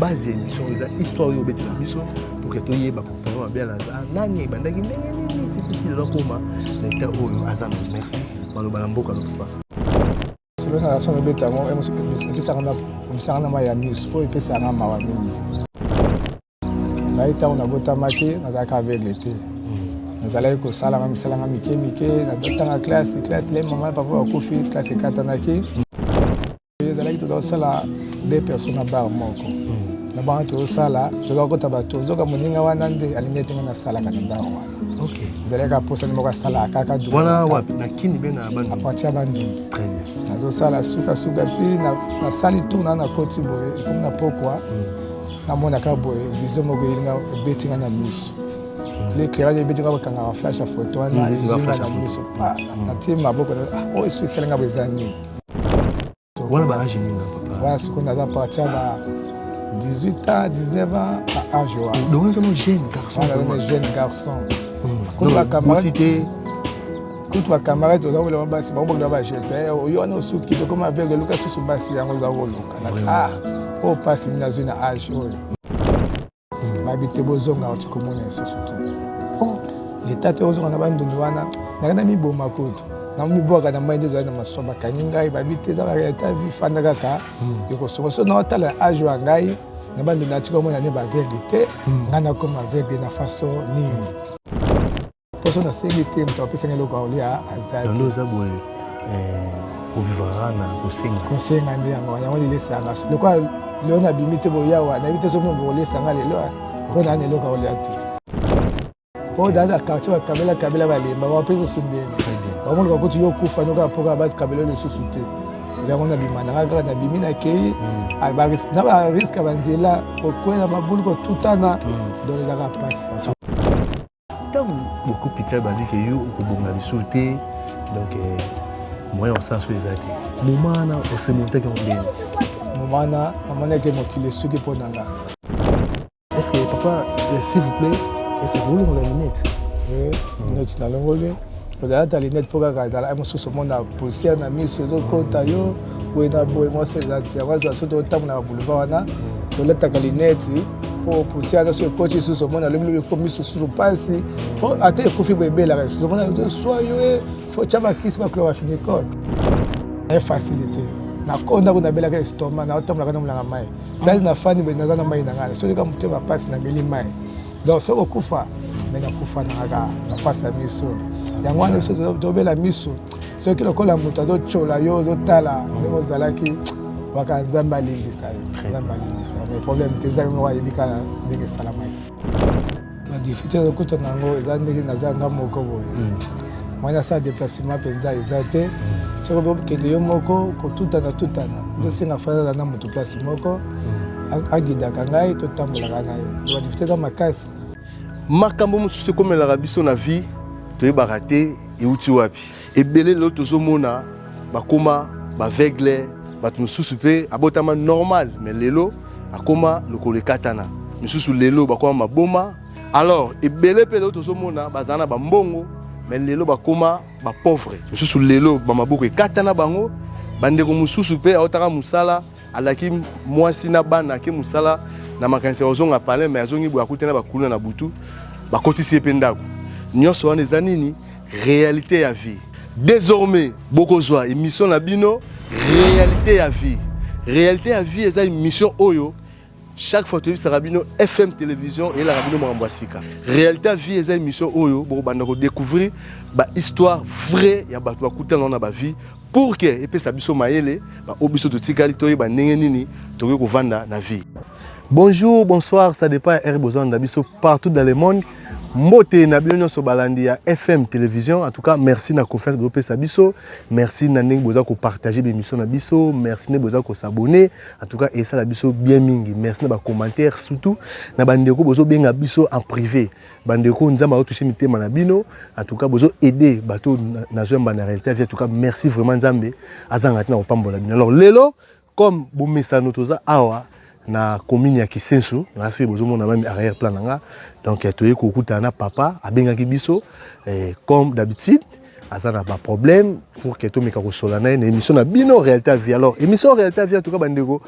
base émission les histoire yo beti na biso pour que to yeba comprendre bien la nani bandaki ndenge titi de koma l'état oyo azam merci maloba na mboka lopa selon la son beta mo ça na ma ya miss po epesa na mawa mingi na ita on a botamaki na zaka avec l'été nazalaki kosala nga misalanga mike na totanga classe les mama papa bakufi classe ekatanaki ezalaki tozosala 2 personnes na bar moko na bango tozosala tozokota bato ozoka moninga wana nde alingi ete nga nasalaka na bar wana ezalaki aposani moko asala kaka wana wapi na kini be na bandu apartir ya bandundu très bien nazosala sukasuka ti nasali tour na koti boye ekomi na pokwa namonaka boye vision moko elinga ebetinga na miso l'éclairage est bien quand on flash à photo on a na team maboko oh isso esalenga bezani wana ba âge nini papa voilà ce qu'on a à partir de 18 ans 19 ans à âge wa donc on est jeune garçon on est jeune garçon comme la camarade quand wa camarade on va basi ba bonga ba jeter yo na suki to comme avec Lucas sous basi yango za woloka oh passe na zone âge babite bozonga otikomona sosote l'état te ozonga na bandundu wana nakana miboma kutu na mibwaka na mai ndezo na masoba kaningai babite za réalité vie fanda kaka yokosonga so na otala âge wa ngai na bandu na tikomona ne ba vérité ngana comme avec na façon nini poso na segete mto pesa ngelo kwa olia azati ndo za boye ovivara na kosenga ndi yango yango lilesanga lokwa leona bimite boyawa na bite so mo bolesanga lelo pour la nélo quand on l'a dit pour dans la quartier kabela balemba ba peso sundeni ba mo ko tiyo kufa no ka poka ba kabela le susute ya on a bimana ka na bimina ke ba na ba risque banzela ko kwela mabulu ko tutana dans les rapaces tant beaucoup Peter ba dit que yo ko bonga lisute donc moyen on ça sur les aide moment na on se monter comme bien moment na amana ke mo kile suki ponanga. Est-ce que papa, s'il vous plaît, est-ce que vous voulez la lunette? Oui, lunette na longole. Vous avez la lunette pour regarder la émotion sur mon poussière na mis sur le côté yo pour na boy moi c'est ça tu vois ça surtout temps na boulevard na to leta ka lunette pour poussière na sur le côté sur mon le comme sur sur passe pour até ko fi bébé la sur mon soit yo faut chama kiss ma chlorophylle est facilité na konda kuna bela ka estomac na otamla kana mulanga mai place na fani be nazana mai na ngale so ka mutema passe na meli mai donc so ko kufa mena kufa na ga na passe miso yango wana so to bela miso so ki lokola muta zo chola yo zo tala ngo zalaki waka nzamba limbisa mais problème tezaka ngo yebika ndenge salama la difficulté de kuta nango ezandeki nazanga moko boye mwana sa déplacement penza ezate soko bokende yo moko kotutana ezosenga fana na moto place moko agidaka ngai totambolaka na ye badifite eza makasi makambo mosusu ekomelaka biso na vie toyebaka te euti wapi ebele lelo tozomona bakoma baveugle bato mosusu mpe abotama normal mais lelo akoma lokolo ekatana mosusu lelo bakoma maboma alors ebele mpe lelo tozomona bazala na bambongo mais lelo bakoma ba pauvre mususu lelo ba maboko ekatana bango bandeko mususu pe aotaka musala alaki mwasi na bana ke musala na makanisa ozonga pale mais azongi bo akutena bakuna na butu bakotisi pe ndako nyonso wana eza nini réalité ya vie désormais bokozwa émission na bino réalité ya vie eza émission oyo chaque fois que Sarabino FM télévision et la Rabino Mambasika. Réalité à vie est une émission oyo pour découvrir ba histoire vraie ya ba kuta na ba vie pour que et puis ça biso maele ba obiso to tikali to ba ndenge nini to ko vanda na vie. Bonjour, bonsoir, ça dépend R besoin d'abiso partout dans le monde. Mbote na bino so balandi ya FM télévision. En tout cas, merci na confiance de sa biso. Merci na ndenge boza ko partager l'émission na biso. Merci na boza ko s'abonner. En tout cas, et ça la biso bien mingi. Merci na ba commentaire surtout na bandeko bozo benga biso en privé. Bandeko nzamba o toucher mitema na bino. En tout cas, bozo aider bato na zomba na réalité. En tout cas, merci vraiment nzambe azanga na opambola bino. Alors lelo comme bo mesano toza awa na commune ya Kisensu na se bozomona même arrière plan nga donc toye ko kutana papa abengaki biso comme d'habitude azana ba problème pour que to meka ko solana na émission na bino réalité à vie. Alors émission réalité à vie en tout cas bandeko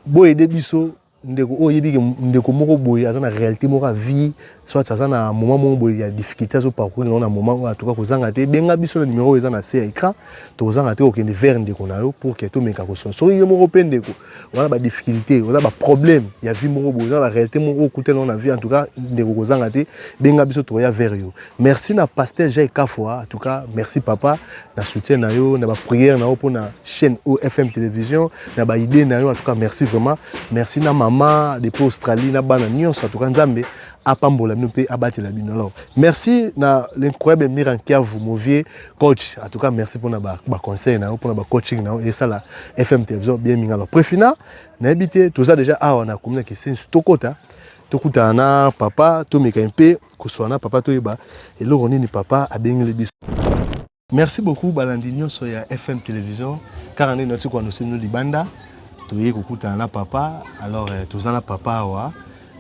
bo aider biso ndeko o yebi ke ndeko moko boye aza na réalité moko a vie soit ça na moment moko boye ya difficulté zo parcourir na moment en tout cas kozanga te benga biso na numéro eza na se écran to kozanga te okende vers ndeko na yo pour que to meka ko son so yo moko pe ndeko wana ba difficulté wana ba problème ya vie moko boye na réalité moko okuté na vie en tout cas ndeko kozanga te benga biso to ya vers yo merci na pasteur Jay Kafwa en tout cas merci papa na soutien na yo na ba prière na yo pour na chaîne OFM télévision na ba idée na yo en tout cas merci vraiment merci na maman depuis Australie na bana nyonso en tout cas nzambe apambola bino pe abate la bino alors merci na l'incroyable Miran Kiavu Movier coach en tout cas merci pour na ba conseil na pour na ba coaching na et ça la FM télévision bien minga alors préfina na habité tout ça déjà awa na komuna ki sensu tokota tokuta na papa to meka mpe kuswana papa to yeba eloko nini papa abengele biso. Merci beaucoup balandi nyonso ya FM télévision car on est notre quoi nous sommes libanda toyé kokuta na papa alors tozana papa wa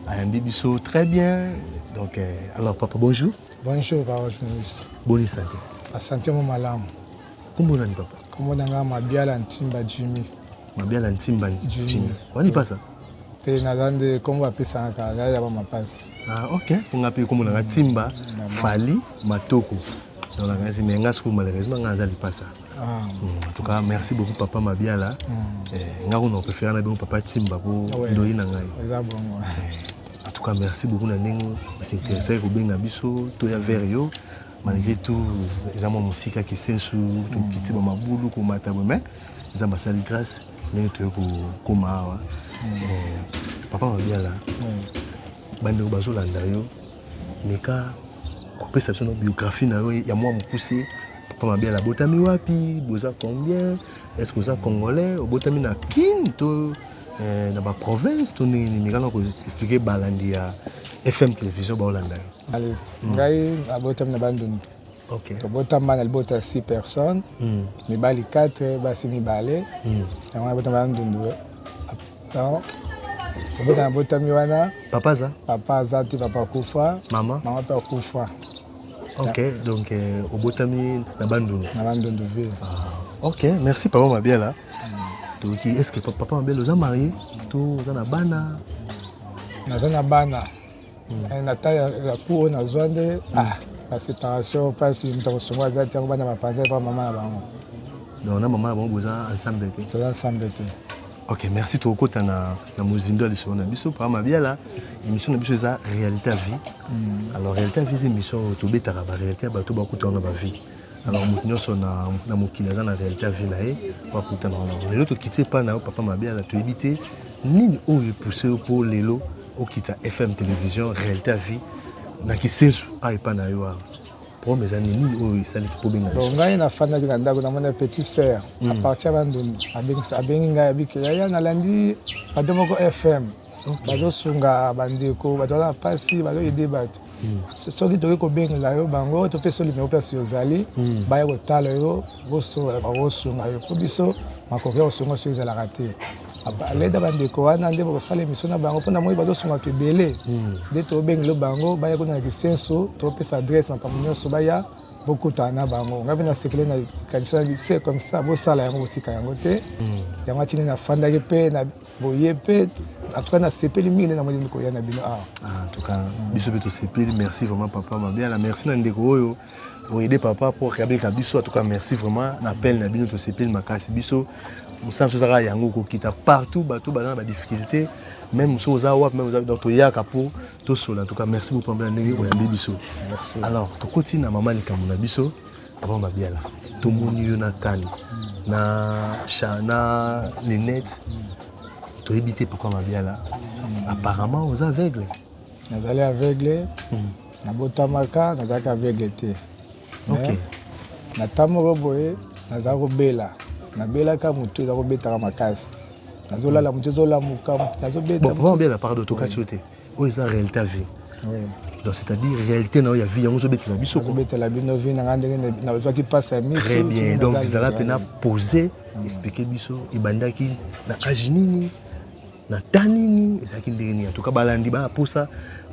ayambi biso très bien donc alors papa bonjour. Bonjour papa journaliste. Bonne santé. Asante mo malamu. Kombo nani papa? Kombo nanga Mabiala Ntimba Jimmy. Mabiala Ntimba Jimmy. Wani pasa? Te nazande kombo apesa ka ya ba mapasi. Ah OK, ponga pe kombo nanga Timba Fali Matoko. Donc la ngasi menga sku malheureusement ngazali pasa. En tout cas merci beaucoup papa Mabiala. Ngako no préféré na papa Timba pour ndoyi na ngai. Ezabongo. En tout cas merci beaucoup na ndenge s'intéresser ko benga biso to ya vers yo malgré tout ezamo musika ki sensu to kiti ba mabulu ko mata mais nzamba sali grâce ndenge to ko koma papa Mabiala. Bande ko bazolanda yo meka ko pesa biso biographie na yo ya moi mokuse papa Mabiala botami wapi boza combien est-ce que vous êtes congolais botami na kin to dans la province to ni ngana ko expliquer balandi ya FM télévision ba Hollande. Allez, ngai abotam na banduni. OK. To botam na bota 6 personnes. Mi bali 4 basi mi balé. On botam banduni. Alors, to botam mi wana. Papa za? Papa za ti papa kufa. Maman? Maman pa kufa. OK, donc au botami na banduni. Na banduni ville. OK, merci papa Mabiala. Donc est-ce que papa Mabiala vous a marié? To za na bana? Nazana bana. Na taille la cour na zwande la séparation passe mtako songa za tiango bana mapanza pa maman na bango. Donc na maman bango boza ensemble te. Toza ensemble te. OK, merci to kota na mozindo ali sona biso papa Mabiala émission na biso za réalité à vie. Alors réalité à vie c'est émission to betaka ba réalité ba to ba kutanga ba vie. Alors nous sommes na mokili za na réalité à vie na e ba kutana na. Lelo to kité pa na papa Mabiala to éviter nini o pousser pour lelo au kita FM télévision réalité à vie na kisensu a epa na yo pour mes amis nini o sali ko benga donc ngai na fana na ndako na mona petite sœur à partir banduni abengi ngai abiki ya na landi adomoko FM bazo sunga bandeko bazo na pasi bazo aider bato soki toki ko benga yo bango to peso limero pesi ozali baya ko tala yo go sunga yo ko biso makoke o sunga so ezala raté aleda bandeko wana nde bakosala émission na bango mpona moi bazosunga to ebele nde tobengelo bango baya kuna na kisenso topesa adresse makambo nyonso baya bokutana na bango ngai mpe nasepele na kanisa se comme ça bosala yango botika yango te yango atini nafandaki mpe na boye mpe en tout cas nasepeli mingi nde namoni koya na bino awa en tout cas biso mpe tosepeli merci vraiment papa Mabiala merci na ndeko oyo oyebi papa pour kabeka biso en tout cas merci vraiment na appel na bino tosepeli makasi biso musamso zaka yango kokita partout bato bazana ba difficulté même so za wap même za donc toyaka pour to sola en tout cas merci beaucoup papa ndenge oyambi biso merci alors tokoti na mama likambo na biso papa Mabiala tomoni yo na tani na chana Ninette to éviter papa Mabiala apparemment aux aveugles nazali aveugle nabotamaka nazalaki aveugle te OK na tamoko boye nazala kobela nabelaka motu eza kobetaka makasi nazolala motu ezolamuka nazobeta bon papa Mabiala pardon tokati yo te oyo eza réalité à vie donc c'est-à-dire réalité na oyo ya vie yango ozobetela biso ozobetela bino vie nanga ndenge nazwaki mpasi ya miso très bien donc ezala mpena poser expliquer biso ebandaki na age nini na ta nini ezalaki ndenge nini en tout cas balandi baposa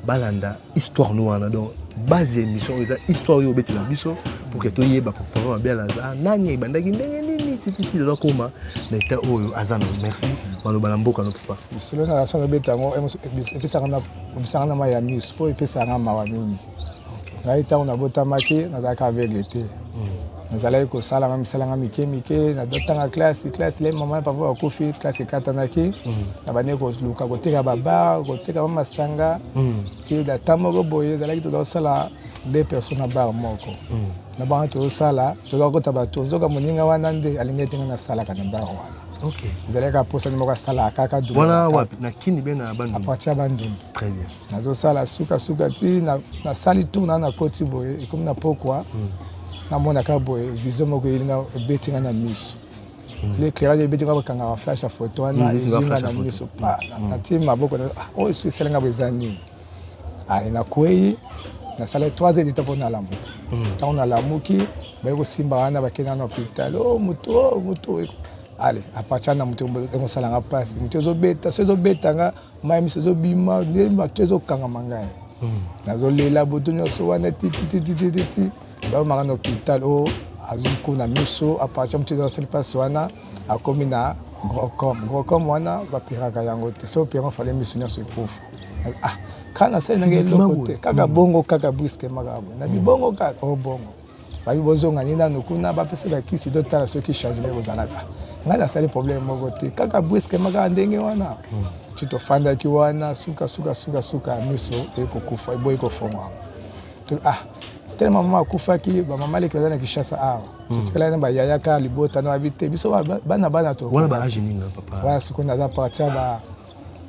balanda histoire no wana donc base ya émission eza histoire oyo obetela biso pour que toyeba papa Mabiala aza nani ebandaki ndenge nini tititi de koma na état oyo azana merci maloba na mboka no papa solo na rason betango epesaka na maya miso po epesaka na mawa mingi ngai ntango nabotamaki nazalaka aveugle te nazalaki kosalanga misalanga mike nazotanga classe le mama papa bakufi classe ekatanaki na bandi koluka koteka babar koteka ba masanga ti data moko boye ezalaki toza kosala 2 personnes na bar moko na bango tozosala toza kokota bato ozoka moninga wana nde alingi ete nga nasalaka na bar wana ezalaki aposani moko asalaka kaka wana wapi na kini be na bandundu apartir ya bandundu très bien nazosala suka ti nasali tour na koti boye ekomi na pokwa namonaka boye vision moko elinga ebetinga na miso l'éclairage ebetinga bakanga ba flash ya photo wana ezinga na miso pa natie maboko oyo soki esalinga bo eza nini ale nakwei nasala 3 heures de temps mpo nalamuka ntango nalamuki baye kosimba wana bakenda na hôpital moto ale apartir na moto ekosalanga mpasi moto ezobeta so ezobetanga mai miso ezobima bato ezokangama ngai nazolela boto nyonso wana tititititi baomaka na hôpital oyo azokuna miso apartir moto ezosali mpasi wana akomi na grocom wana bapiraka yango te so opiraka fale miso nyonso ekufa kaka nasali nanga eloko te kaka bongo kaka briske makabo na bibongo kaka bongo babi bozonga nini nanu kuna bapesa bakisi totala soki changement kozalaka ngai nasali problème moko te kaka briske makaka ndenge wana ti tofandaki wana suka miso ekokufa eboyi kofongwama tellement mama akufaki bamama leki baza na Kinshasa awa totikala na bayayaka libota na babi te biso bana to wana ba âge nini papa wana sikoyo naza partir ba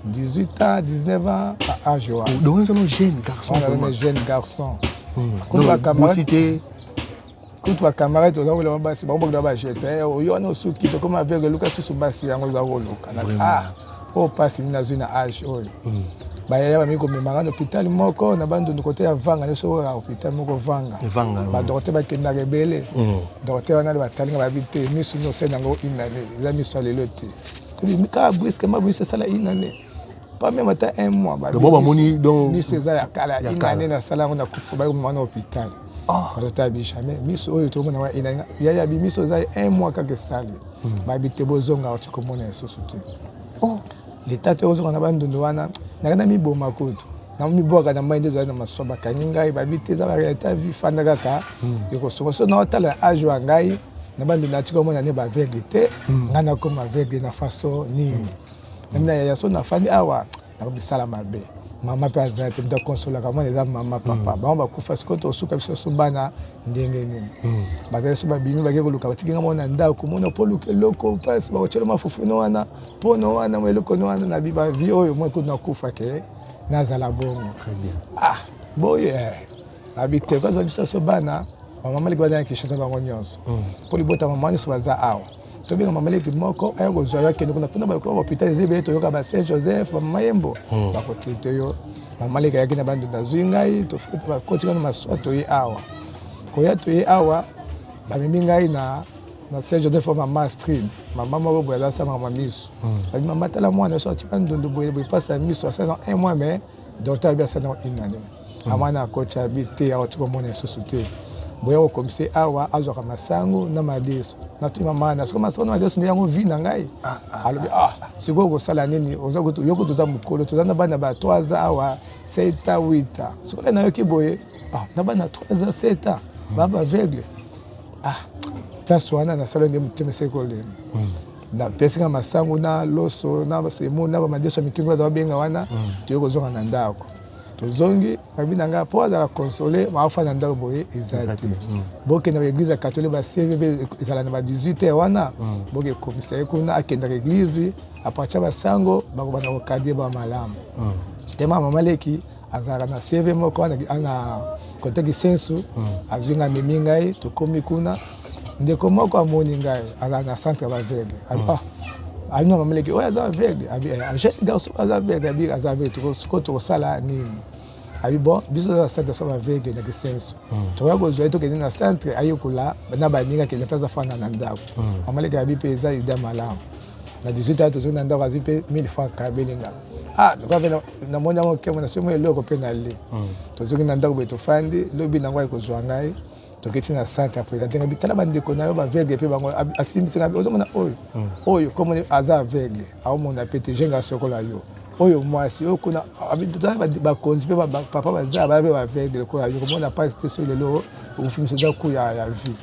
18 ans 19 ans à âge wana donc on est jeune garçon on est jeune garçon kutu bacamarade toza kolema basi bakobokela bajete oyo wana osuki tokoma aveugle luka susu basi yango oza koluka po pasi nini nazwi na âge oyo bayaya bamiki komemaka na hôpital moko na bandundu kote ya vanga nyonso oyo hôpital moko vanga badokter bakendaka ebele dokter wana batalinga babi te miso nyonso yango inane eza miso ya lelo te tobimikaka briske mabiso esala inane pas même ata 1 mois miso eza ya kala inane nasala yango nakufa bakomema na hôpital bazotala bi jamais miso oyo tomona wa inane yaya bimiso eza 1 mois kaka esali babi te bozonga oti komona lisusu te l'état te ozonga na bandundu wana nakana miboma kutu na mibwaka na mai nde ezali na masuwa bakangi ngai babi te eza barealité vi fanda kaka ekosonga so naotala age wa ngai na bandundu natika omona ne baveugle te ngai nakoma aveugle na faso nini namina yaya so nafandi awa nakobisala mabe mama mpe azali te mta konsolaka mwana eza mama papa bango bakufa sikoyo tosuka biso so bana ndenge nini bazali so babimi bake koluka batikinga mona ndako mona mpo luka eloko mpasi bakotyela mafufuno wana mpono wana mo eloko wana na biba vi oyo mo ekuti nakufa ke nazala bongo boye nabi te kozwa biso so bana bamama leki bazali na Kinshasa bango nyonso mpo libota mama nyonso baza awa tobenga mama leki moko aya kozwa yo akende kuna mpona balikola bahôpital eza ebele toyoka ba Saint Joseph bamama yembo bakotrite yo mama leki ayaki na bandunda azwi ngai tofute bakotika na masuwa toye awa koya toye awa bamemi ngai na Saint Joseph mama Street mama moko boye azasamaka mamiso babi mama tala mwana so ati bandundu boye epasa miso asala 1 mois mais docteur abi asala 1 année amwana akocha abi te awa tikomona lisusu te boya kokomisi awa azwaka masango na madeso natuyima mana siko masango na madeso nde yango vi na ngai alobi sikoyo kosala nini yoko toza mokolo toza na bana ba 3 ans awa 7 8 sikoyo nayoki boye na bana 3 ans 7 baba aveugle place wana nasala nde motema esekolema napesinga masango na loso na basemo na bamadeso ya mikingo aza babenga wana toye kozonga na ndako tozongi babi na ngai mpo azala console maafa na ndako boye eza te bokenda baeglise ya catholique basevv ezala na ba 18 wana boke ekomisa ye kuna akendaka eglise apartir basango bakobanda kokadie bamalamu tema mama leki azalaka na cv moko ana kontaki sensu azwi ngai amemi ngai tokomi kuna ndeko moko amoni ngai azala na centre ya baveugle alina mama leki oyo aza aveugle jeune garçon aza aveugle abi aza aveugle sikoyo tokosala nini abi bon biso aza centre so baveugle na kisenso tokoya kozwa ye tokende na centre ayekola na baninga akende mpe azafanda na ndako mama leki abi mpe eza ida malamu na 18 ans tozongi na ndako azwi mpe 1000 francs kabelinga lokola mpe namoni yango kemo na somo eloko mpe na le tozongi na ndako boye tofandi lobi nango ayekozwa ngai toketi na centre présenté ngabi tala bandeko na yo aveugle pe bango asimbisi ngabi ozomona oyo comme aza aveugle aomona pe te jenga sokola yo oyo mwasi oyo kuna bakonzi pe papa baza babe aveugle kola yo komona pas te so lelo ofimisa za ku ya vie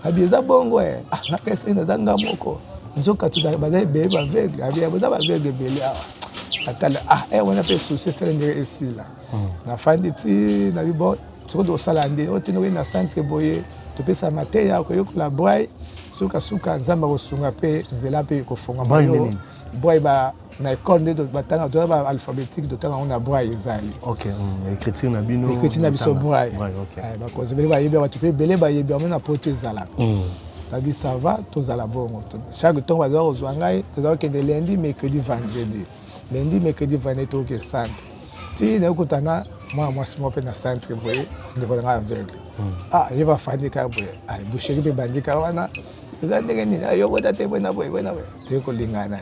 abi eza bongo nakesi na zanga moko nzoka tu baza bebe aveugle abi baza aveugle bele atala wana pe souci c'est ndire esila na fandi ti na bibo soko do sala ndi otino we na centre boye to pesa mateya ko yokola boy suka nzamba ko sunga pe nzela pe ko fonga boy ba na école de batanga to ba alphabétique to tanga on a boy ezali OK écriture na bino biso boy OK ba ko zebele ba yebe ba to pe bele ba yebe on a porte ezala babi ça va to zala bongo chaque temps ba zo ngai to zo kende lundi mercredi vendredi to ke centre ti na kutana mwasi mo pe na centre boye ndeko nga aveugle je va fandi ka boye boucherie pe bandika wana za ndenge nini ayo boda te bona boye te ko lingana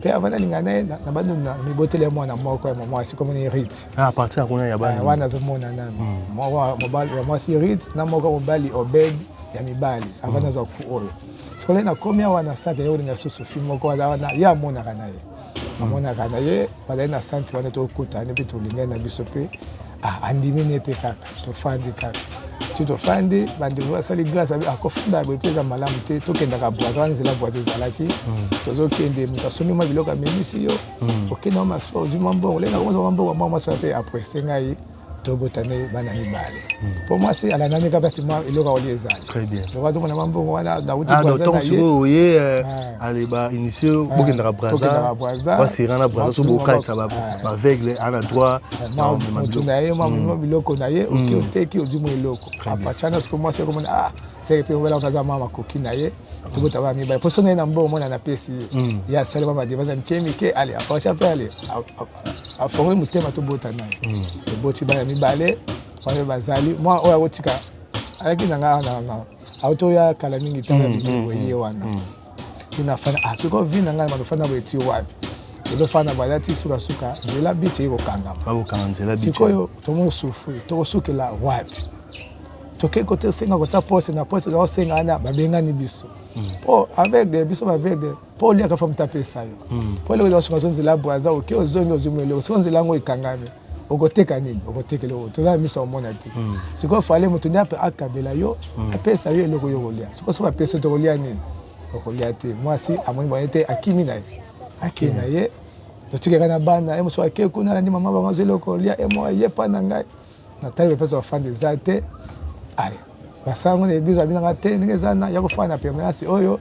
pe avana lingana na bandu na mibotele mwana moko ya mwasi comme ni rite à partir kuna ya bana wana zo mona na mobali ya mwasi rite na moko mobali obed ya mibali avana zo ku oyo sikola na komia wana centre yo linga susu film moko wana ya mona kana ye amona kana ye bala na centre wana to kutana pe to linga na biso pe andimine pe kaka to fandi kaka ti to fandi bandi basali grâce akofunda be pe za malamu te to kenda ka boaza wana zela boaza zalaki to zo kende mutasomi ma biloko memisi yo okenda maso zuma mbongo lenga ko mbongo mama so pe après sengai to botane bana mibale pour moi c'est ala nani ka pasi moi iloko oli ezali très bien to wazo mona mbongo wana na uti boaza na ye ale ba initié bokenda ka braza ba sirana braza so boka ça ba aveugle ana droit na ye mama biloko na ye oki oteki ozimo iloko apachana ko moi c'est comme c'est pe wala kaza mama koki na ye to bota ba mibale pour sonner na mbongo mona na pesi ya sale mama divaza mkemike ale apacha pe ale a former mutema to bota na ye to boti ba mibale wana bazali moi oya otika alaki nanga auto ya kala mingi tanga bibo ye wana tina fana siko vina ngana manofana bweti wapi ndo fana bazati suka nzela biti iko kangama nzela biti siko tomo sufu to sukela wapi toke kote senga kota pose na pose lo senga ana babengani biso po avec des biso avec des po lia ka fam tapesa yo po le ko songa nzela bwaza oke ozongi ozumelo songa nzela ngo ikangame okoteka nini okotekele toza miso omona te siko fale mutu nyape akabela yo apesa yo eloko yo kolia siko so apesa to kolia nini okolia te mwasi amoni bonete akimi na ye akina ye to tikeka na bana e muso ake kuna na mama bango zelo kolia e mo ye pa na ngai na tali pesa ofande zate ale basango ne bizo abina te ngeza na ya kofana permanence oyo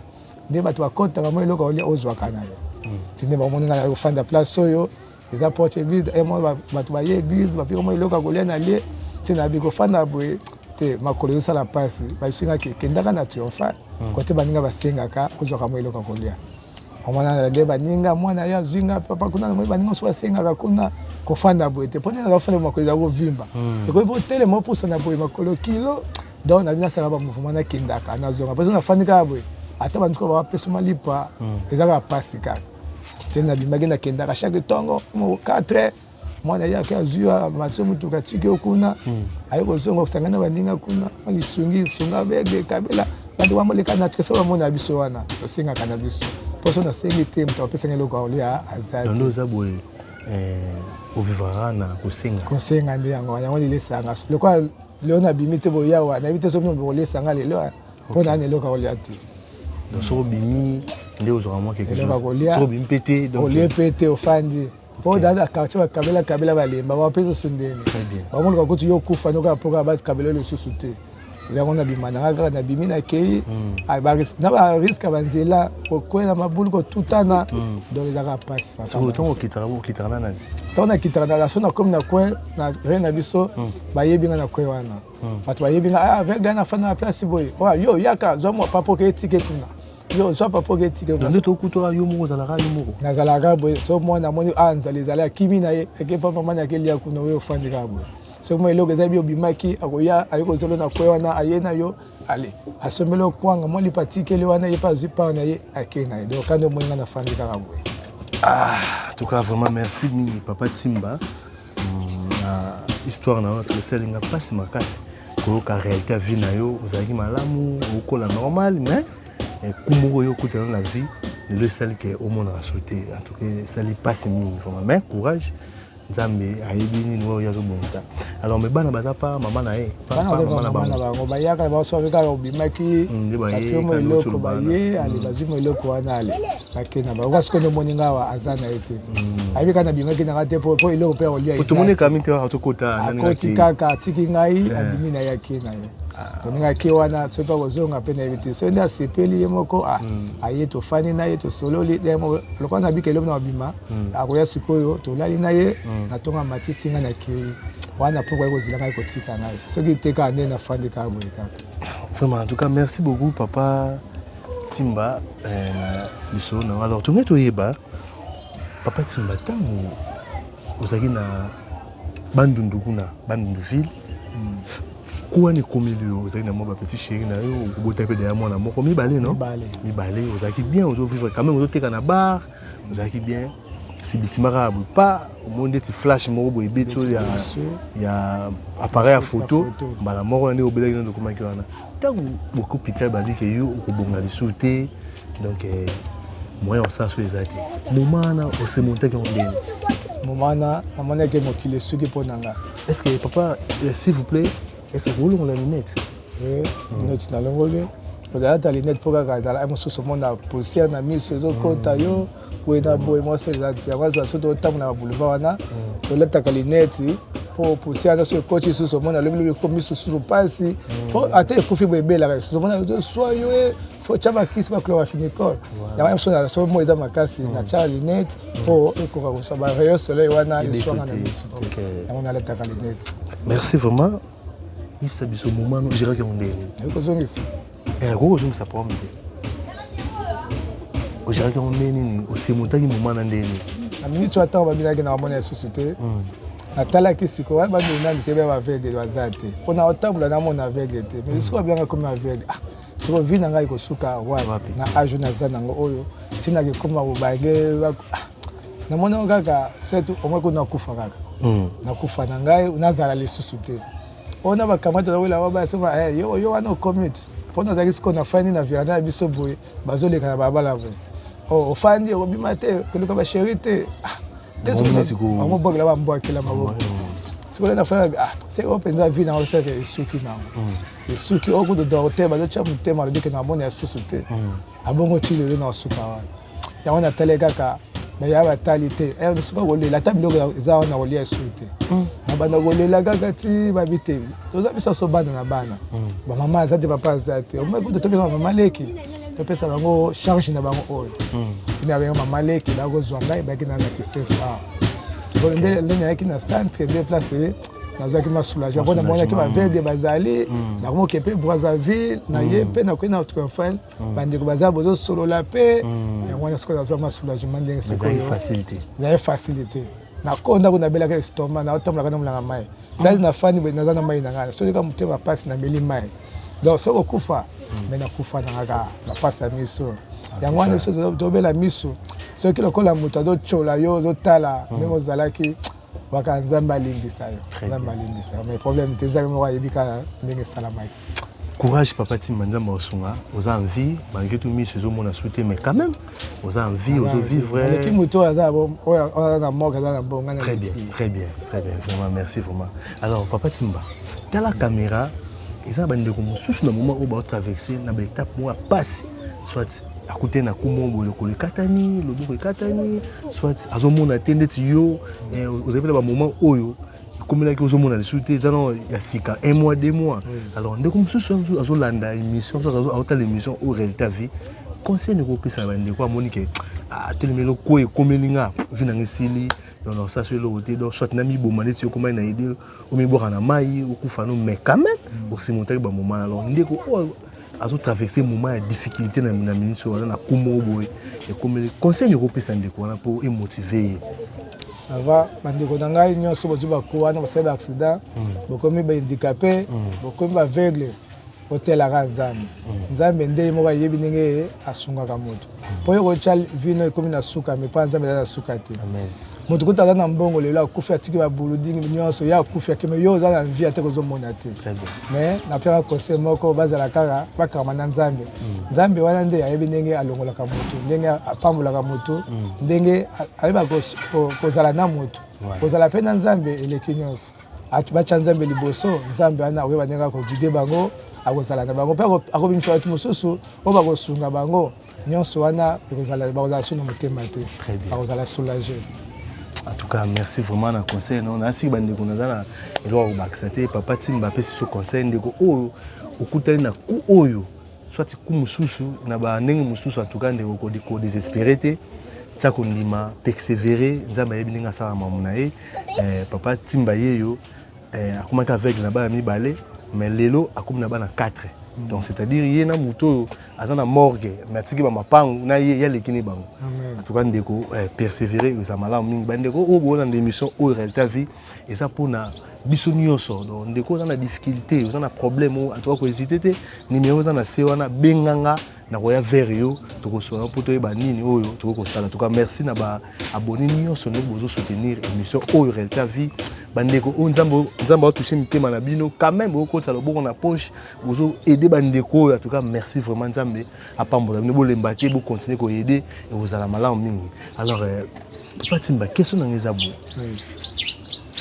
nde bato bakota bamo eloko kolia ozwa kana yo tinde bamoni na kofanda place oyo les apports église et moi bato ba église ba piko mo iloka kolia na lie tina biko fanda boye te makolo ça la passe ba singa ke kendaka na triomphal côté baninga basengaka ozoka mo iloka kolia omana na de baninga mwana ya zinga papa kuna mo baninga so basengaka kuna ko fanda boye te pona na fanda makolo za vimba e ko tele mo pusa na boye makolo kilo donc na bina sala ba mouvement na kendaka na zonga parce na fandika boye ata bantuko ba pesa malipa ezaka pasika tena bimagenda kendaka chaque tongo mo 4 mwana yake azua matsomo tukatiki okuna ayiko zongo kusangana baninga kuna alisungi sunga bebe kabela bantu bamoleka na trefe bamona biso wana to singa kana biso poso na sengi te mto pesa ngelo kwa olia azati ndo zaboye ovivara na kusenga ndi yango yango lilesanga lokwa leona bimite boya wana bite so mo lilesanga lelo pona ne loka olia ti donc so bimi nde ozora quelque chose so bimi pété donc olie pété ofandi po dada quartier kabela balemba ba peso sundeni très bien ba mo ko yo kufa no ka poka ba kabela le susuté la on a bimana ka na bimina kei ay ba na ba risque banzela ko kwela mabulu ko tutana donc la passe so autant kitana na ça on a kitana la sona comme na coin na rena biso ba yebinga na coin wana fatu ba yebinga avec gana fana place boy yo yaka zo mo papo ke ticket kuna yo so papa ke tike ko ndo to kuto yo mo zalaka na zalaka boy so mo na moni anzali zala kimi na ye ke papa mani akeli akuno we ofandi ka boy so mo eloko za bio bimaki akoya ayiko zolo na koyo na ayena yo ale asomelo kwanga mo li patike le wana ye pas zupa na ye akena ye donc kando mo ngana fandi ka boy en tout cas vraiment merci papa Timba na histoire na notre selinga pasi makasi koyoka réalité ya vie na yo ozalaki malamu okola normal mais kumoko yo okutana na vie lelo esali ke omonaka so te en tout cas esali mpasi mingi vraiment mais courage nzambe ayebi nini oyo azobongisa alors me bana baza pa mama na ye bana bango bayaka basomi kaka obimaki bapiomo eloko baye ale bazwimo eloko wana ale bakena bakoka sikoyo nde omoni awa aza na ye te ayebi kaka nabimaki nanga te po eloko mpe akolia tomoni kami te akota akoti kaka atiki ngai abimi na ye ake na ye toningaki wana soki akozonga mpe nayebi te soki nde asepeli ye moko aye tofani na ye tosololi lokola nabika eloko na babima akoya sikoyo tolali na ye natonga matisi ngai nakei wana mpo koyei kozela ngai kotika ngai soki te kaka nde nafandi kaka boye kaka vraiment en tout cas merci beaucoup papa Timba na lisolo na alors tongai toyeba papa Timba ntango ozalaki na bandundu kuna bandundu ville kuwa ni komeli yo ozalaki na mwa bapetit chéri na yo okobota mpe deya mwana moko mibale non mibale ozalaki bien ozovivre quand même ozoteka na bar ozalaki bien si bitima kaka boye pa omoni ndeti flash moko boye beto ya appareil ya photo mbala moko na nde obelaki nde okomaki wana ntango bokopika bandiki yo okobonga lisusu te donc moyen osala so eza te moma wana osemontaki yango ndeni moma wana namonaki mokili esuki mpo na nga est-ce que papa s'il vous plaît est-ce que olongola lunette oui lunette nalongoli ozala ata lunette mpo kaka ezala mosusu omona poussière na miso ezokota yo boye na boye mwasi eza te yango azwa so totambola na baboulevard wana toletaka lunette mpo poussière wana so ekoti lisusu omona lobilobi eko miso susu mpasi mpo ata ekufi boye ebelaka lisusu omona ezoswa yo fo tya bakisi bachloraphenicol yango mosusu so mo eza makasi natya lunette mpo ekoka kosa barayon soleil wana eswanga na miso te yango naletaka lunette merci vraiment yebisa biso moma no ogéraki yango ndeni ekozongisa akokozongisa problème te ogéraki yango ndeni nini osemotaki moma na ndeni na minute oyo ntango babinaki na bamona lisusu te natalaki sikoyo wana bandeli nani te baya aveugle baza te mpo na otambola namona aveugle te mais sikoyo abilanga komi aveugle sikoyo vi na ngai kosuka wapi na age naza nango oyo ntinaki ekoma bobange namonao kaka surtout omoi ko nakufa kaka nakufa na ngai nazala lisusu te ona bakamata bawela babasoma yo wana ocommute mpo nazalaki sikoyo nafandi na viranda ya biso boye bazoleka na babala boye ofandi okobima te koluka basheri te bamobwakela bambwakela maboko sikoyo nafandi se oyo mpenza vi nango seke esuki nango esuki okuta dorte bazotya motema alobike na mona ya susu te abongo ti lelo na osuka wana yango natali kaka baya batali te soka kolela ata biloko eza wana kolia esu te na banda kolela kaka ti babi te toza biso so bana na bana bamama aza te papa aza te omekuta topesa bamama leki topesa bango charge na bango oyo ntina bango mama leki bakozwa ngai bayaki na kiseso awa sikoyo nde nayaki na centre nde place nazwaki masoulage mpo namonaki baveugle bazali nakomoke mpe Brazzaville na ye mpe nakoki na triomphal bandeko baza bozosolola mpe yango wana sikoyo nazwa masoulagement ndenge sikoyo ezali facilité nakonda ko nabelaka estoma naotambolaka namolanga mai place nafandi boye naza na mai na ngai soki ka motema mpasi nameli mai donc soki okufa me nakufa nangaka bapasi ya miso yango wana biso tobela miso soki lokola moto azotyola yo ozotala ndenge ozalaki waka nzambe alimbisa yo nzambe alimbisa yo mais problème te ezali moko ayebi kaka ndenge esalamaki courage papa Timba nzambe osunga oza en vie malgré tout miso ezomona su te mais quand même oza en vie ozovivre aleki moto oyo aza na moke aza na bonga très bien vraiment merci vraiment alors papa Timba tala caméra eza bandeko mosusu na moment oyo baotraverse na baétape moko ya pasi soit akute na kumo bolokolo ekatani loboko ekatani soit azomona te ndeti yo ozali mpena bamoment oyo ekomelaki ozomona lisusu te eza no ya sika 1 mois 2 mois alors ndeko mosusu azolanda émission aotala émission oyo réalité ya vie conseil ndeko opesa na bandeko amoni ke atelemeli ko ekomeli nga vi nanga esili donc ça c'est eloko te donc soit na miboma ndeti okomai na ide omibwaka na mai okufa no mais quand même osemotaki bamoment alors ndeko oyo azotraverse moment ya difficulté na minute wana na kumo boye ekomeli conseil ekopesa ndeko wana mpo emotive ye ça va bandeko na ngai nyonso bozwi baku wana basali baaccident bokomi bahandicapé bokomi baaveugle otelaka nzambe nzambe nde ye moko ayebi ndenge asungaka moto mpo yo kotya vino ekomi na suka me mpa nzambe eza na suka te moto ko tala na mbongo lelo akufi atiki ba buludingi nyonso ya akufi akeme yo za na vie ate ko zo mona te mais na pera conseil moko bazala kaka bakama na nzambe nzambe wana nde ayebi ndenge alongola ka moto ndenge apambola ka moto ndenge ayeba ko zala na moto ko zala pe na nzambe eleki nyonso atu ba nzambe liboso nzambe wana oyeba ndenge ko guider bango akozala na bango pe akobimisa watu mosusu o bakosunga bango nyonso wana bakozala suna motema te bakozala soulager. En tout cas, merci vraiment na conseil. Non, na si bande ko nazana elo ko bakisate papa Timba pe so conseil ndeko oyo okutali na ku oyo soit ku mususu na ba ndenge mususu en tout cas ndeko ko désespérer te ça ko ndima persévérer nzamba yebi ndinga sala mamuna e papa Timba yeyo akomaka avec na ba mi balé mais lelo akomna ba na 4. Donc c'est-à-dire yena muto azana morgue mais atiki ba mapangu na ye lekini bango. En tout cas ndeko persévérer za malamu mingi bandeko o bona d'émission o réalité vie et ça pour na biso nyonso donc ndeko za na difficulté za na problème en tout cas ko hésiter te numéro za na se wana benganga na koya vers yo to so pour to ba nini oyo to ko sala en tout cas merci na ba abonné nyonso ndeko bozo soutenir émission o réalité vie bandeko o nzambo toucher mitema na bino quand même oko tsalo boko na poche bozo aider bandeko en tout cas merci vraiment nzambe apambola bino bolemba te bo continuer ko aider et vous allez malamu mingi alors papa Timba question na ngezabo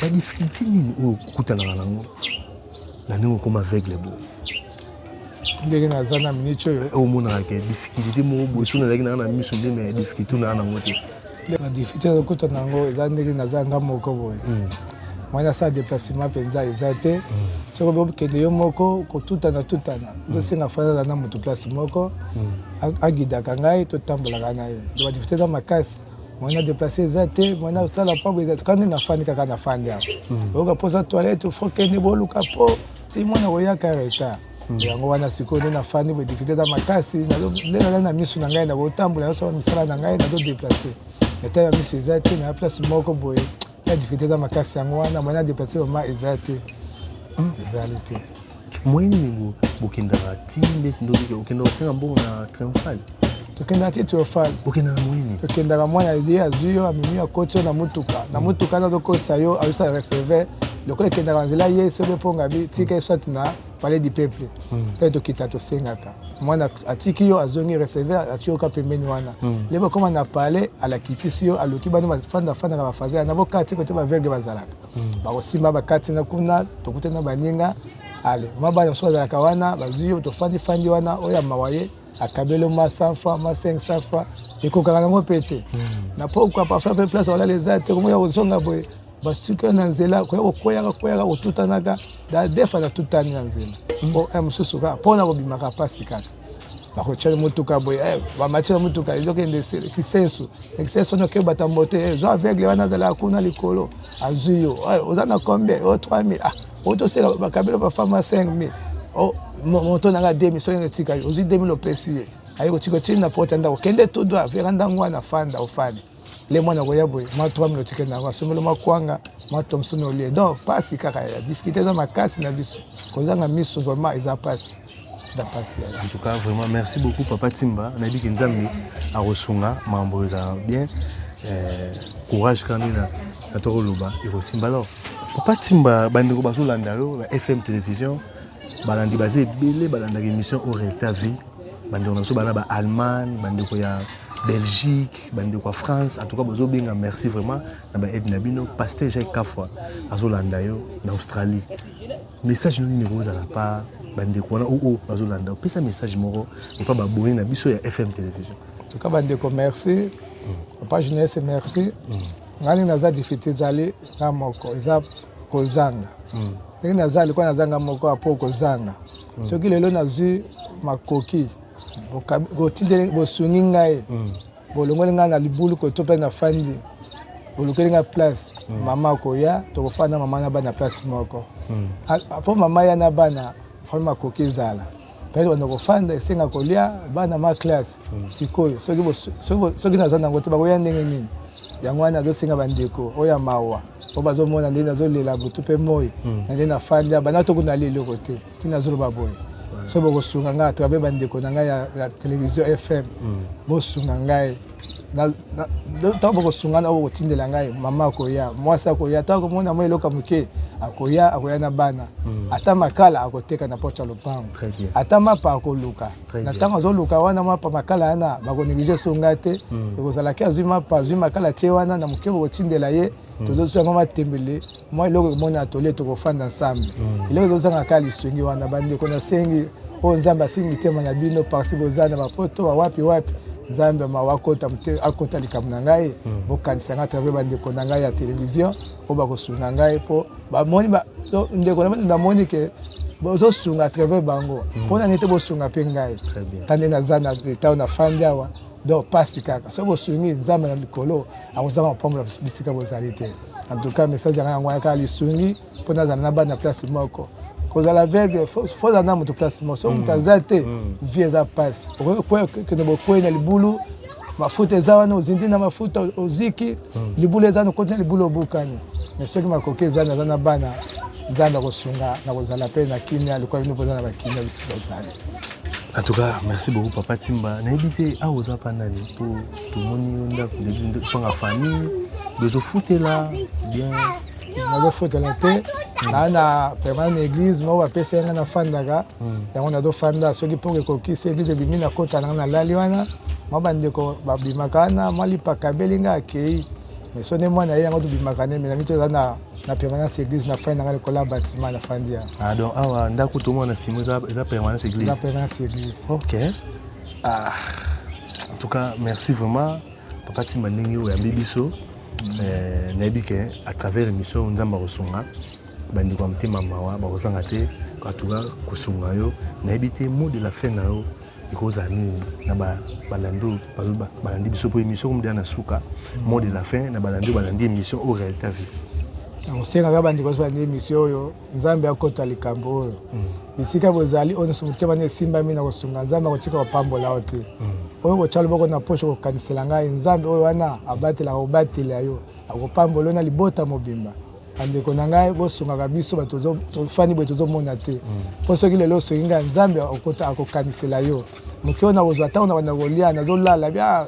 la difficulté nini o kutana nango na ningo koma aveugle bo ndenge nazana minicho yo o mona ke difficulté mo bo suna laki na miso nde mais difficulté na ngote la difficulté de kutana nango eza ndenge nazanga moko boye mwana sa déplacement penza ezate soko bo kende yo moko ko tutana zo singa fana na moto place moko agida kangai to tambola kana ye de ba difficulté za makasi mwana déplacer ezate mwana sala pambo ezate quand na fani kaka na fandi hapo oka posa toilette faut kende boluka po ti mwana koya kareta yango wana sikoyo na fani bo difficulté za makasi na misu na ngai na botambola yo sa misala na ngai na do déplacer eta ya misu ezate na place moko boye la difficulté za makasi yango wana mwana déplacer ma ezate ezalite moyeni ni bokendaka timbe sindoki okenda osenga mbongo na triomphal tokenda ti triomphal okenda na moyeni tokendaka mwana ye azwi yo amemi yo akoti na mutuka na tokotisa yo ayusa receveur lokola ekendaka nzela ye sobe mponga bi tika soit na palais du peuple mpe tokita tosengaka mwana atiki yo azongi receveur atioka pembeni wana lebo koma na palais alakitisi yo aluki bani fanda na bafaze na bokati kote baveugle bazalaka bakosimba bakati na kuna tokute na baninga ale mabaya so azalaka wana bazwi yo tofandi wana oya mawaye akabelo ma 100 fois ma 500 fois ekokaka nango pete na pourquoi pas faire place wala les ates comme ya ozonga boye basuka na nzela koyaka kotutanaka da defa na tutani na nzela po mususu ka pona kobimaka pasi kaka bakochela mutuka boye bamachela mutuka ezokende kisenso noke batambote zo aveugle wana zala kuna likolo azuyo ozana kombe 3000 otosela bakabelo ba fama 5000 moto nanga 2000 so ngetika ozi 2000 opesi ayiko tiko tina porte ndako kende todo veranda ngwana fanda ofani le mwana ko yabo ma 3000 tikenda kwa somelo makwanga ma Thompson olie donc pasi kaka ya difficulté za makasi na biso kozanga miso vraiment eza pasi da pasi. En tout cas vraiment merci beaucoup papa Timba na bi kinzambi a resunga mambo za bien courage quand na to loba et aussi alors papa Timba bandeko bazolanda yo la FM télévision balandi basé belé balanda émission au réalité vie bandeko na so bana ba Allemagne bandeko ya Belgique bandeko France en tout cas bozo benga merci vraiment na ba Edna Bino pasteur Jacques Kafwa azolanda yo na Australie message nini ngo za la part bandeko na bazolanda pesa message moko et pas ba boni na biso ya FM télévision en tout cas bandeko merci papa jeunesse merci ngani naza difficulté zali na moko eza kozanga ndenge nazali kwa nazanga moko apo kozanga soki lelo nazwi makoki botindele bosungi ngai bolongoli ngai na libulu koto mpe na fandi bolukeli ngai place mama koya tokofanda mama na bana place moko apo mama ya na bana fami makoki ezala mpe banda kofanda esenga kolia bana ma classe sikoyo soki naza nango te bakoya ndenge nini yango wana azosenga bandeko oyo mawa po bazomona ndenge nazolela butu mpe moi na ndenge nafandi bana tokuna leloko te ntina azoloba boye so bokosunga ngai atrabe bandeko na ngai ya télévision FM bosunga ngai ntango bakosungana oyo kotindela ngai mama akoya mwasi akoya ntango komona mwa eloko moke akoya na bana ata makala akoteka na porte ya lopango ata mapa akoluka na ntango azoluka wana mapa makala wana bakonéglige songa te ekozalaki azwi mapa azwi makala tie wana na moke bokotindela ye tozosanga matembele mwa eloko komona atole tokofanda ensemble eloko tozosanga kaka liswengi wana bandeko nasengi oyo nzambe asimbi mitema na bino parsi boza na bapoto wapi nzambe mawakota akota likambo na ngai bokanisa ngai travers bandeko na ngai ya télévision oyo bakosunga ngai mpo bamoni ndeko na bino namoni ke bozosunga à travers bango mpona nete bosunga mpe ngai tande naza na leta oyo nafandi awa donc pasi kaka soki bosungi nzambe na likolo akozanga kopambola bisika bozali te en tout cas message yango yango kaka lisungi mpo nazala na bana place moko kozala aveugle fozala na moto place moko soki moto aza te vie eza pasi okende bokwei na libulu mafuta eza wana ozindi na mafuta oziki libulu eza na okoti na libulu obukani mais soki makoki eza naza na bana nzambe akosunga na kozala mpe na kimia lokola bino mpoza na bakimia bisika ozali. En tout cas, merci beaucoup Papa Timba. N'habitez à aux apanani pour tout le monde pour la famille. Besoin foot là, bien. Nazo foot là te. Na permanent église, moi va passer na fandaga. Et on a do fanda ceux qui pour que coquille église bimina kota na laliwana. Moi bande ko babimakana, moi li pakabelinga akei. Mais sonne moi na yango bimakane mais namito na permanence église na fin na le bâtiment na fandia. Ah donc awa ndako tout monde na simo za permanence église. La permanence église. OK. Ah. En tout cas, merci vraiment Papa Timba ndingi o yambi biso. Nabike à travers l'émission Nzamba Rosunga. Bandi kwa mtima mawa ba kozanga te katuka kusunga yo. Nabite mot de la fin na yo. Ikozani na balando balandi biso pour émission comme na suka. Mot de la fin na balandi émission au réalité vie. Osenga bandi ko bandi émission oyo nzambe akota likambo oyo bisika bozali ono sumukeba ne simba mina kosunga nzambe akotika kopambola ote oyo bochalo boko na posho kokanisela ngai nzambe oyo wana abatela obatela yo akopambola na libota mobimba andeko na ngai bosunga biso batozo tofani botozo mona te poso kile lo soinga nzambe akota akokanisela yo mukiona ozwata ona wana golia na zolala bia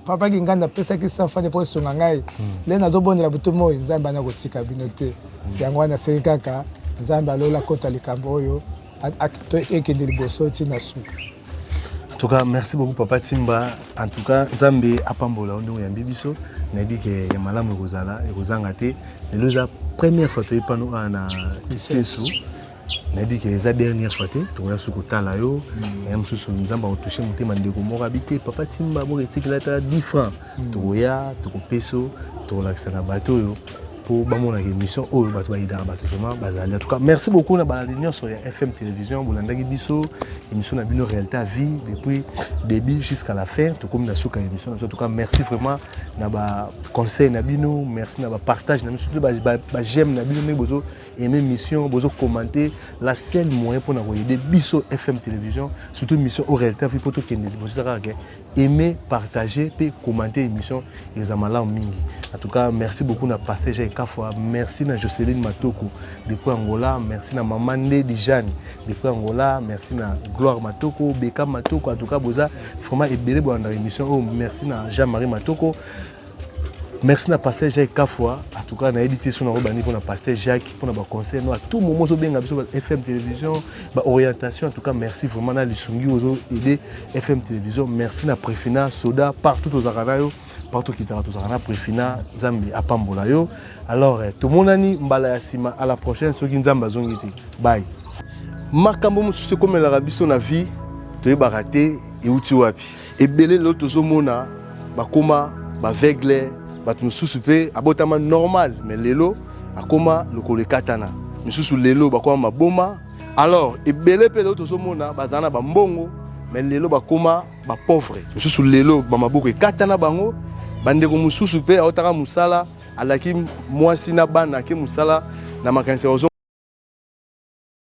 papa kinganda pesa ki safane po songa ngai le nazobonela butu moyo nzambe ana kotika bino te yango wana sei kaka nzambe alola kota likambo oyo to ekende liboso tina suka. En tout cas, merci beaucoup Papa Timba. En tout cas, nzambe apambola ondo ya bibiso na bike ya malamu kozala e kozanga te le la première fois to epano na sesu nabi que la dernière fois tu as su kotala yo et msusu nzamba otoucher motema ndeko moko habité Papa Timba bo retikela ta 10 francs toya tokopeso tolakisa na bato yo pour bamona émission oyo bato ba idara bato vraiment bazali. En tout cas, merci beaucoup na ba réunion sur FM télévision bolandaki biso émission na bino réalité à vie depuis début jusqu'à la fin to comme na suka émission. En tout cas, merci vraiment na ba conseil na bino, merci na ba partage na surtout ba j'aime na bino bozo aimer mission bozo commenter la seule moyen pour na aider biso FM télévision surtout mission au réalité à vie pour to kende bozo ka aimer partager et commenter émission ezamala mingi. En tout cas, merci beaucoup na pasteur Kafwa, merci na Jocelyne Matoko depuis Angola, merci na maman Ndedi Jeanne depuis Angola, merci na Gloire Matoko, Beka Matoko. En tout cas, boza vraiment ebele bo na émission. Oh, merci na Jean-Marie Matoko. Merci na pasteur Jacques Kafwa. En tout cas, na évité son robani pour na pasteur Jacques pour na ba conseil no à tout moment zo benga biso FM télévision, ba orientation. En tout cas, merci vraiment na lisungi ozo aider FM télévision. Merci na Préfina Soda partout aux Aranayo, partout qui t'a tous Arana Préfina Nzambi apambola yo. Alors, tout le monde ani mbala ya sima à la prochaine soki Nzamba zongiti. Bye. Makambo musu comme la rabiso na vie, to yebakate e uti wapi. Ebele lo tozo mona bakoma ba aveugle bato mususu pe abotama normal mais lelo akoma lokole katana mususu lelo bakoma maboma. Alors ebele pe lo tozo mona bazana ba mbongo mais lelo bakoma ba pauvre mususu lelo ba maboko katana bango bandeko mususu pe aotaka musala alaki mwasi na bana ke musala na makanisa